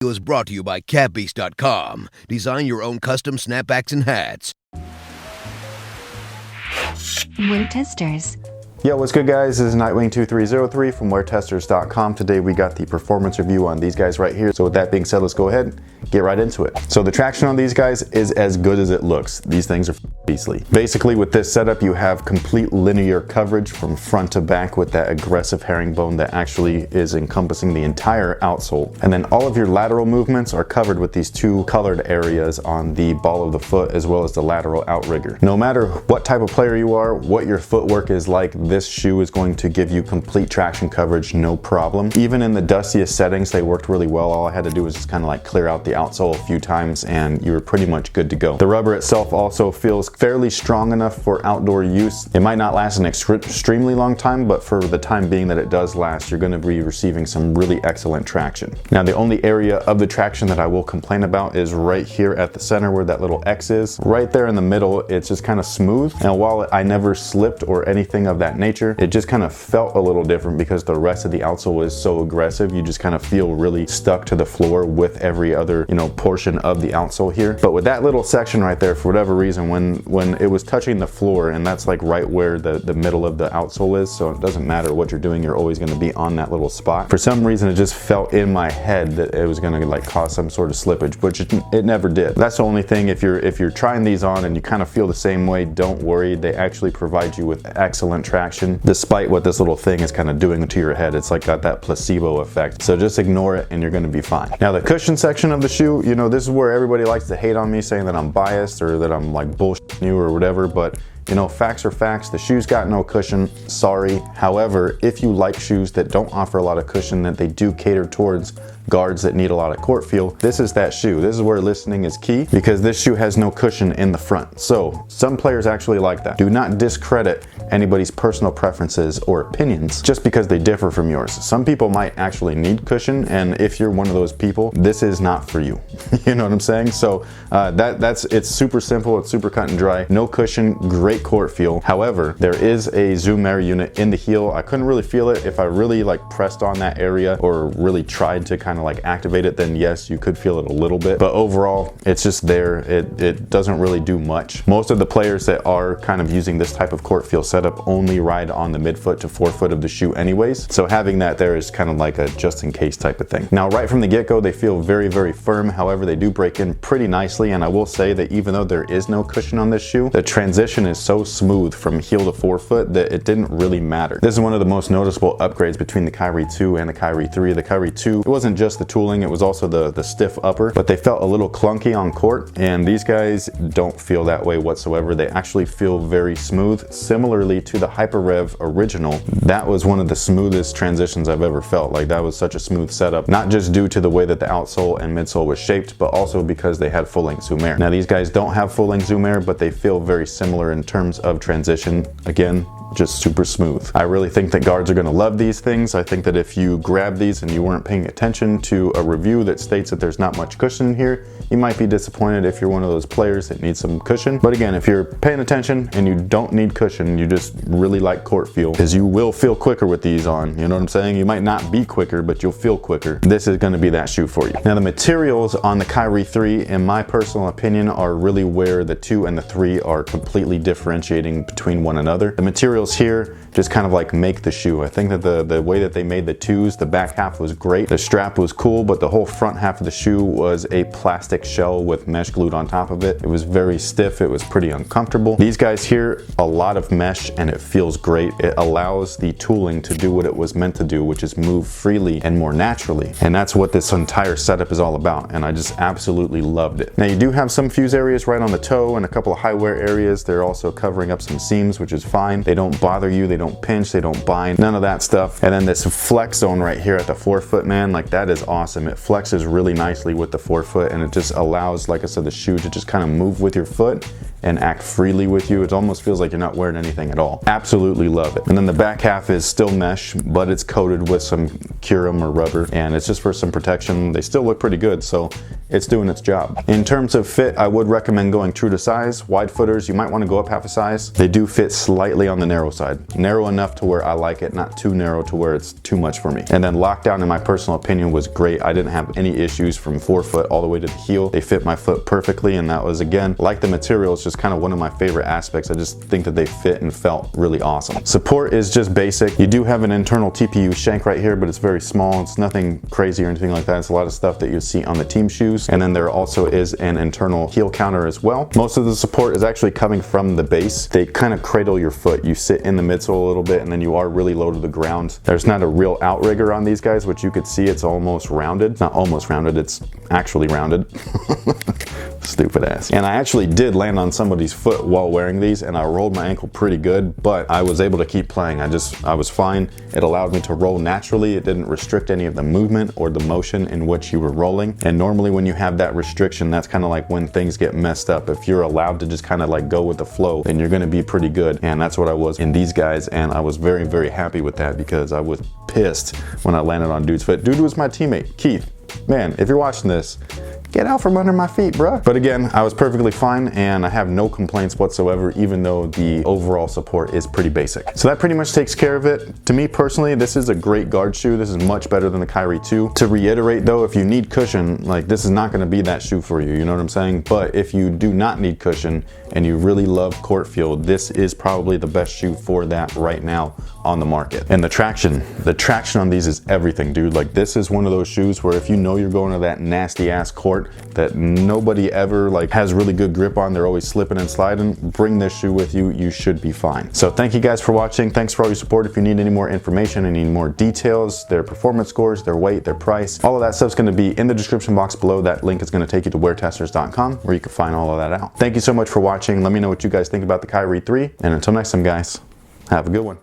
video is brought to you by CatBeast.com. Design your own custom snapbacks and hats. WearTesters. Yo, what's good guys? This is Nightwing2303 from WearTesters.com. Today we got the performance review on these guys right here. So with that being said, let's go ahead and get right into it. So the traction on these guys is as good as it looks. These things are beastly. Basically with this setup, you have complete linear coverage from front to back with that aggressive herringbone that actually is encompassing the entire outsole. And then all of your lateral movements are covered with these two colored areas on the ball of the foot as well as the lateral outrigger. No matter what type of player you are, what your footwork is like, this shoe is going to give you complete traction coverage, no problem. Even in the dustiest settings, they worked really well. All I had to do was just kind of like clear out the outsole a few times and you were pretty much good to go. The rubber itself also feels fairly strong enough for outdoor use. It might not last an extremely long time, but for the time being that it does last, you're going to be receiving some really excellent traction. Now, the only area of the traction that I will complain about is right here at the center where that little X is. Right there in the middle, it's just kind of smooth. And while I never slipped or anything of that nature, it just kind of felt a little different because the rest of the outsole is so aggressive. You just kind of feel really stuck to the floor with every other, portion of the outsole here. But with that little section right there, for whatever reason, when it was touching the floor, and that's like right where the middle of the outsole is, so it doesn't matter what you're doing, you're always going to be on that little spot. For some reason, it just felt in my head that it was going to like cause some sort of slippage, which it never did. That's the only thing. If you're trying these on and you kind of feel the same way, don't worry. They actually provide you with excellent traction, despite what this little thing is kind of doing to your head. It's like got that placebo effect. So just ignore it and you're going to be fine. Now the cushion section of the shoe, this is where everybody likes to hate on me, saying that I'm biased or that I'm like bullshitting you or whatever, but facts are facts. The shoe's got no cushion, sorry. However, if you like shoes that don't offer a lot of cushion, that they do cater towards guards that need a lot of court feel, this is that shoe. This is where listening is key, because this shoe has no cushion in the front. So some players actually like that. Do not discredit anybody's personal preferences or opinions just because they differ from yours. Some people might actually need cushion, and if you're one of those people, this is not for you. You know what I'm saying? So it's super simple. It's super cut and dry. No cushion, great court feel. However, there is a Zoom Air unit in the heel. I couldn't really feel it. If I really like pressed on that area or really tried to kind of like activate it, then yes, you could feel it a little bit, but overall it's just there. It doesn't really do much. Most of the players that are kind of using this type of court feel setup only ride on the midfoot to forefoot of the shoe anyways, so having that there is kind of like a just in case type of thing. Now right from the get-go, they feel very, very firm. However, they do break in pretty nicely, and I will say that even though there is no cushion on this shoe, the transition is so smooth from heel to forefoot that it didn't really matter. This is one of the most noticeable upgrades between the Kyrie 2 and the Kyrie 3. The Kyrie 2, it wasn't just the tooling, it was also the stiff upper, but they felt a little clunky on court, and these guys don't feel that way whatsoever. They actually feel very smooth, similarly to the Hyper Rev original. That was one of the smoothest transitions I've ever felt. Like, that was such a smooth setup, not just due to the way that the outsole and midsole was shaped, but also because they had full-length Zoom Air. Now these guys don't have full-length Zoom Air, but they feel very similar in terms of transition. Again, just super smooth. I really think that guards are going to love these things. I think that if you grab these and you weren't paying attention to a review that states that there's not much cushion here, you might be disappointed if you're one of those players that needs some cushion. But again, if you're paying attention and you don't need cushion, you just really like court feel, because you will feel quicker with these on. You know what I'm saying? You might not be quicker, but you'll feel quicker. This is going to be that shoe for you. Now the materials on the Kyrie 3, in my personal opinion, are really where the 2 and the 3 are completely differentiating between one another. The materials here just kind of like make the shoe. I think that the way that they made the 2s, the back half was great. The strap was cool, but the whole front half of the shoe was a plastic shell with mesh glued on top of it. It was very stiff. It was pretty uncomfortable. These guys here, a lot of mesh, and it feels great. It allows the tooling to do what it was meant to do, which is move freely and more naturally. And that's what this entire setup is all about. And I just absolutely loved it. Now you do have some fuse areas right on the toe and a couple of high wear areas. They're also covering up some seams, which is fine. They don't bother you. They don't pinch, they don't bind, none of that stuff. And then this flex zone right here at the forefoot, man, like that is awesome. It flexes really nicely with the forefoot, and it just allows, like I said, the shoe to just kind of move with your foot and act freely with you. It almost feels like you're not wearing anything at all. Absolutely love it. And then the back half is still mesh, but it's coated with some Curum or rubber, and it's just for some protection. They still look pretty good, so it's doing its job. In terms of fit, I would recommend going true to size. Wide footers, you might want to go up half a size. They do fit slightly on the narrow side. Narrow enough to where I like it, not too narrow to where it's too much for me. And then lockdown, in my personal opinion, was great. I didn't have any issues from forefoot all the way to the heel. They fit my foot perfectly, and that was, again, like the material, it's just kind of one of my favorite aspects. I just think that they fit and felt really awesome. Support is just basic. You do have an internal TPU shank right here, but it's very small. It's nothing crazy or anything like that. It's a lot of stuff that you see on the team shoes. And then there also is an internal heel counter as well. Most of the support is actually coming from the base. They kind of cradle your foot. You sit in the midsole a little bit, and then you are really low to the ground. There's not a real outrigger on these guys, which you could see it's almost rounded. Not almost rounded, it's actually rounded. Stupid ass. And I actually did land on somebody's foot while wearing these, and I rolled my ankle pretty good, but I was able to keep playing. I was fine. It allowed me to roll naturally. It didn't restrict any of the movement or the motion in which you were rolling. And normally when you have that restriction, that's kind of like when things get messed up. If you're allowed to just kind of like go with the flow, then you're going to be pretty good. And that's what I was in these guys, and I was very, very happy with that because I was pissed when I landed on dude's foot. Dude was my teammate, Keith. Man, if you're watching this, get out from under my feet, bruh. But again, I was perfectly fine, and I have no complaints whatsoever, even though the overall support is pretty basic. So that pretty much takes care of it. To me personally, this is a great guard shoe. This is much better than the Kyrie 2. To reiterate though, if you need cushion, like this is not gonna be that shoe for you, you know what I'm saying? But if you do not need cushion and you really love court feel, this is probably the best shoe for that right now on the market. And the traction on these is everything, dude. Like this is one of those shoes where if you know you're going to that nasty ass court that nobody ever like has really good grip on, they're always slipping and sliding, bring this shoe with you, you should be fine. So thank you guys for watching. Thanks for all your support. If you need any more information, any more details, their performance scores, their weight, their price, all of that stuff's gonna be in the description box below. That link is gonna take you to WearTesters.com where you can find all of that out. Thank you so much for watching. Let me know what you guys think about the Kyrie 3. And until next time, guys, have a good one.